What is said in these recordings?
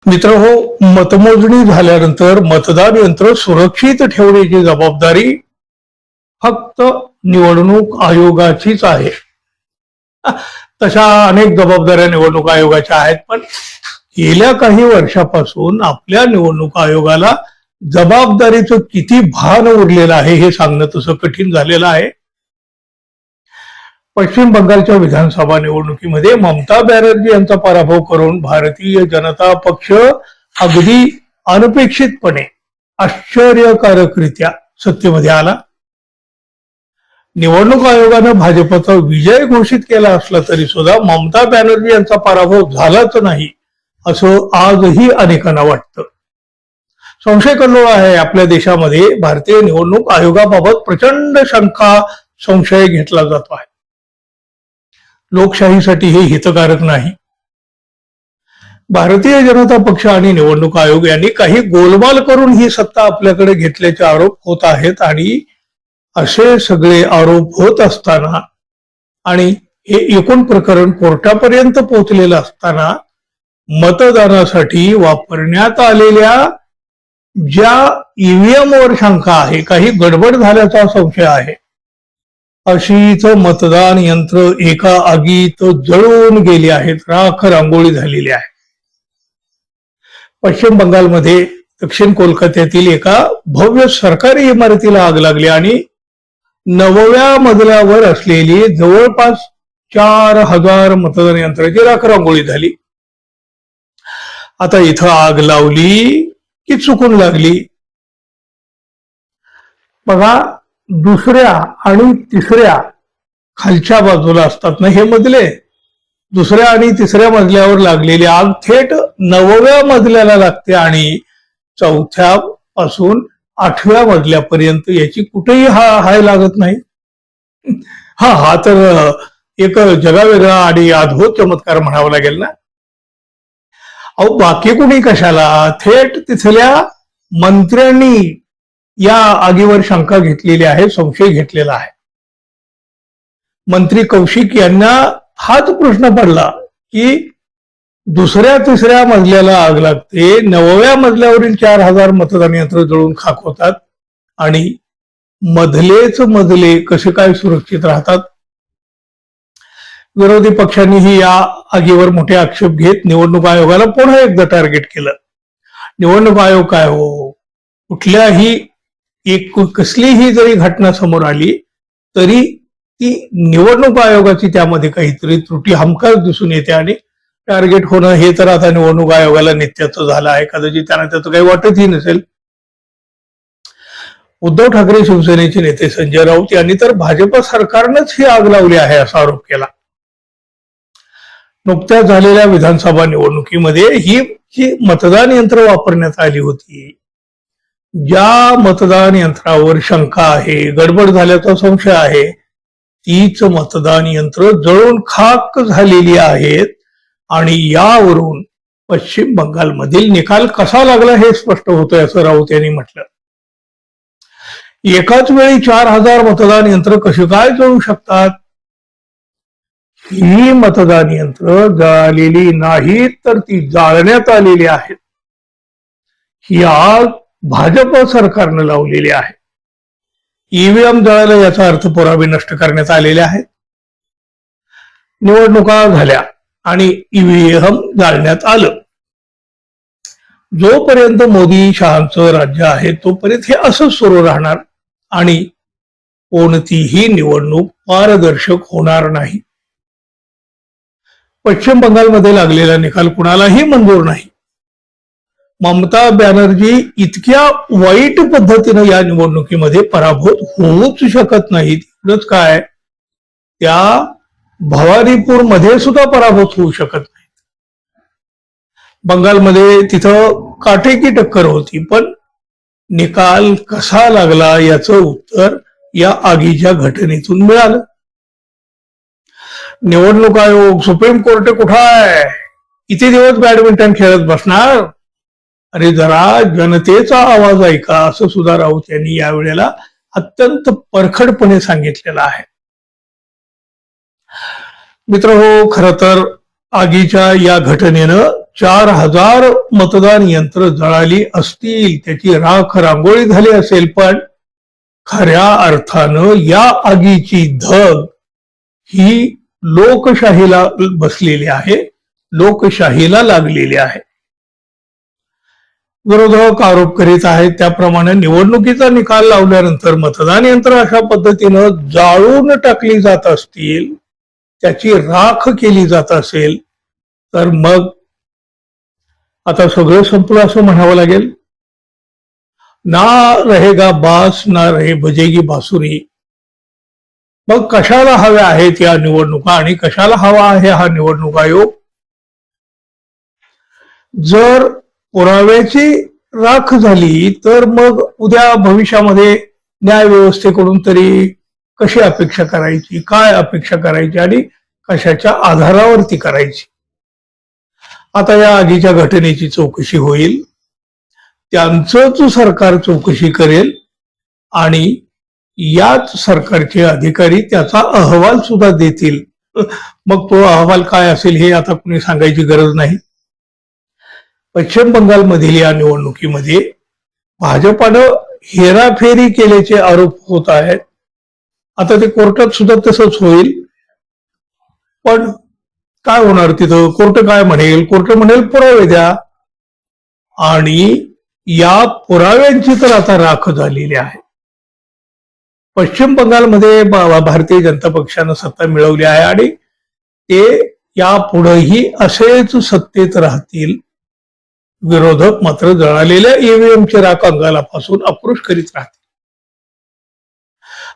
मित्रहो, मतमोजणी झाल्यानंतर मतदान यंत्र सुरक्षित ठेवण्याची जबाबदारी फक्त निवडणूक आयोगाचीच आहे. तशा अनेक जबाबदाऱ्या निवडणूक आयोगाच्या आहेत, पण गेल्या काही वर्षापासून आपल्या निवडणूक आयोगाला जबाबदारीचं किती भान उरलेलं आहे हे सांगणं तसं कठीण झालेलं आहे. पश्चिम बंगालच्या विधानसभा निवडणुकीमध्ये ममता बॅनर्जी यांचा पराभव करून भारतीय जनता पक्ष अगदी अनपेक्षितपणे आश्चर्यकारकरित्या सत्तेमध्ये आला. निवडणूक आयोगानं भाजपचा विजय घोषित केला असला तरी सुद्धा ममता बॅनर्जी यांचा पराभव झालाच नाही असं आजही अनेकांना वाटतं. संशय कल्लोळ आहे आपल्या देशामध्ये. भारतीय निवडणूक आयोगाबाबत प्रचंड शंका संशय घेतला जातो आहे. लोकशाहीसाठी हे हितकारक नाही. भारतीय जनता पक्ष आणि निवडणूक आयोग यांनी काही गोलमाल करून ही सत्ता आपल्याकडे घेतल्याचे आरोप होत आहेत आणि असे सगळे आरोप होत असताना आणि हे एकूण प्रकरण कोर्टापर्यंत पोहोचलेलं असताना मतदानासाठी वापरण्यात आलेल्या ज्या ईव्हीएम वर शंका आहे, काही गडबड झाल्याचा संशय आहे, अशीच मतदान यंत्र एका आगीत जळून गेली आहेत, राख रांगोळी झालेली आहे. पश्चिम बंगालमध्ये दक्षिण कोलकात्यातील एका भव्य सरकारी इमारतीला आग लागली आणि 9व्या मजल्यावर असलेली जवळपास 4000 मतदान यंत्राची राख रांगोळी झाली. आता इथं आग लावली की चुकून लागली? बघा, दुसऱ्या आणि तिसऱ्या खालच्या बाजूला असतात ना हे मजले, दुसऱ्या आणि तिसऱ्या मजल्यावर लागलेली आग थेट 9व्या मजल्याला लागते आणि 4थ्या पासून 8व्या मजल्यापर्यंत याची कुठेही हाय लागत नाही. हा तर एक जगावेगळा आणि अद्भुत चमत्कार म्हणावा लागेल ना. अहो, बाकी कुणी कशाला, थेट तिथल्या मंत्र्यांनी या आगीवर शंका घेतलेली आहे, संशय घेतलेला आहे. मंत्री कौशिक यांना हाच प्रश्न पडला की दुसऱ्या तिसऱ्या मजल्याला आग लागते, 9व्या मजल्यावरील 4000 मतदान यंत्र जळून खाक होतात आणि मधलेच मजले कसे काय सुरक्षित राहतात? विरोधी पक्षांनीही या आगीवर मोठे आक्षेप घेत निवडणूक आयोगाला पुन्हा एकदा टार्गेट केलं. निवडणूक आयोग काय हो, कुठल्याही कसलीही जरी घटना समोर आली तरी ती निवडणूक आयोगाची त्यामध्ये काहीतरी त्रुटी हमखास दिसून येते आणि टार्गेट होणं हे तर आता निवडणूक आयोगाला नित्याचं झालं आहे. कदाचित त्यांना त्याचं काही वाटतही नसेल. उद्धव ठाकरे शिवसेनेचे नेते संजय राऊत यांनी तर भाजप सरकारनंच ही आग लावली आहे असा आरोप केला. नुकत्याच झालेल्या विधानसभा निवडणुकीमध्ये ही मतदान यंत्र वापरण्यात आली होती. ज्या मतदान यंत्रावर शंका आहे, गडबड झाल्याचा संशय आहे, तीच मतदान यंत्र जळून खाक झालेली आहेत आणि यावरून पश्चिम बंगालमधील निकाल कसा लागला हे स्पष्ट होतंय असं राऊत यांनी म्हटलं. एकाच वेळी 4000 मतदान यंत्र कसे काय जळू शकतात? ही मतदान यंत्र जळालेली नाहीत तर ती जाळण्यात आलेली आहेत. ही आग भाजप सरकारनं लावलेली आहे. ईव्हीएम जळालं याचा अर्थ पुरावे नष्ट करण्यात आलेले आहेत. निवडणुका झाल्या आणि ईव्हीएम जाळण्यात आलं. जोपर्यंत मोदी शहांचं राज्य आहे तोपर्यंत हे असंच सुरू राहणार आणि कोणतीही निवडणूक पारदर्शक होणार नाही. पश्चिम बंगालमध्ये लागलेला निकाल कुणालाही मंजूर नाही. ममता बॅनर्जी इतक्या वाईट पद्धतीनं या निवडणुकीमध्ये पराभूत होऊच शकत नाहीत. एवढंच काय, त्या भवानीपूर मध्ये सुद्धा पराभूत होऊ शकत नाहीत. बंगालमध्ये तिथं काटेकी टक्कर होती, पण निकाल कसा लागला याचं उत्तर या आगीच्या घटनेतून मिळालं. निवडणूक आयोग, सुप्रीम कोर्ट कुठं आहे? किती दिवस बॅडमिंटन खेळत बसणार? अरे जरा जनतेचा आवाज ऐका असं सुद्धा राऊत यांनी यावेळेला अत्यंत परखडपणे सांगितलेलं आहे. मित्र हो, खरं तर आगीच्या या घटनेनं 4,000 मतदान यंत्र जळाली असतील, त्याची राख रांगोळी झाली असेल, पण खऱ्या अर्थानं या आगीची धग ही लोकशाहीला बसलेली आहे, लोकशाहीला लागलेली आहे. विरोधक आरोप करीत आहेत त्याप्रमाणे निवडणुकीचा निकाल लावल्यानंतर मतदान यंत्र अशा पद्धतीनं जाळून टाकली जात असतील, त्याची राख केली जात असेल, तर मग आता सगळं संपलं असं म्हणावं लागेल. ना रहेगा बास ना रहे बजेगी बासुरी. मग कशाला हव्या आहेत या निवडणुका आणि कशाला हवा आहे हा निवडणूक आयोग? जर पुराव्याची राख झाली तर मग उद्या भविष्यामध्ये न्याय व्यवस्थेकडून तरी कशी अपेक्षा करायची, काय अपेक्षा करायची आणि कशाच्या आधारावरती करायची? आता या आगीच्या घटनेची चौकशी होईल, त्यांचंच सरकार चौकशी करेल आणि याच सरकारचे अधिकारी त्याचा अहवाल सुद्धा देतील. मग तो अहवाल काय असेल हे आता कुणी सांगायची गरज नाही. पश्चिम बंगालमधील या निवडणुकीमध्ये भाजपानं हेराफेरी केल्याचे आरोप होत आहेत. आता ते कोर्टात सुद्धा तसंच होईल, पण काय होणार तिथं? कोर्ट काय म्हणेल? कोर्ट म्हणेल पुरावे द्या, आणि या पुराव्यांची तर आता राख झालेली आहे. पश्चिम बंगालमध्ये भारतीय जनता पक्षानं सत्ता मिळवली आहे आणि ते यापुढेही असेच सत्तेत राहतील. विरोधक मात्र जळालेल्या ईव्हीएमची राख अंगालापासून आक्रोश करीत राहतील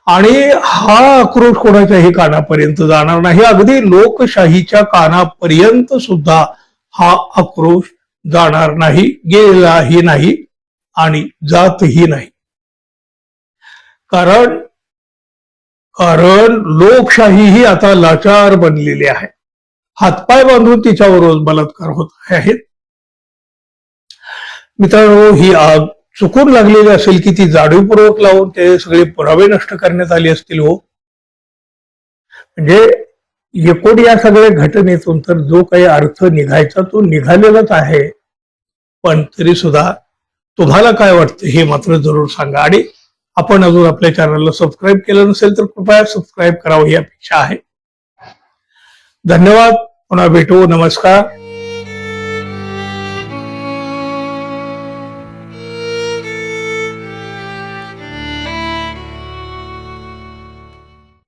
आणि हा आक्रोश कोणाच्याही कानापर्यंत जाणार नाही. अगदी लोकशाहीच्या कानापर्यंत सुद्धा हा आक्रोश जाणार नाही, गेलाही नाही आणि जातही नाही. कारण लोकशाही ही आता लाचार बनलेली आहे. हातपाय बांधून तिच्यावर बलात्कार होत आहेत. मित्रांनो, ही आग चुकून लागलेली असेल की ती जाणीवपूर्वक लावून ते सगळे पुरावे नष्ट करण्यात आले असतील हो. म्हणजे एकूण या सगळ्या घटनेतून तर जो काही अर्थ निघायचा तो निघालेलाच आहे. पण तरी सुद्धा तुम्हाला काय वाटतं हे मात्र जरूर सांगा. आणि आपण अजून आपल्या चॅनलला सबस्क्राईब केलं नसेल तर कृपया सबस्क्राईब करावं ही अपेक्षा आहे. धन्यवाद. पुन्हा भेटू. नमस्कार.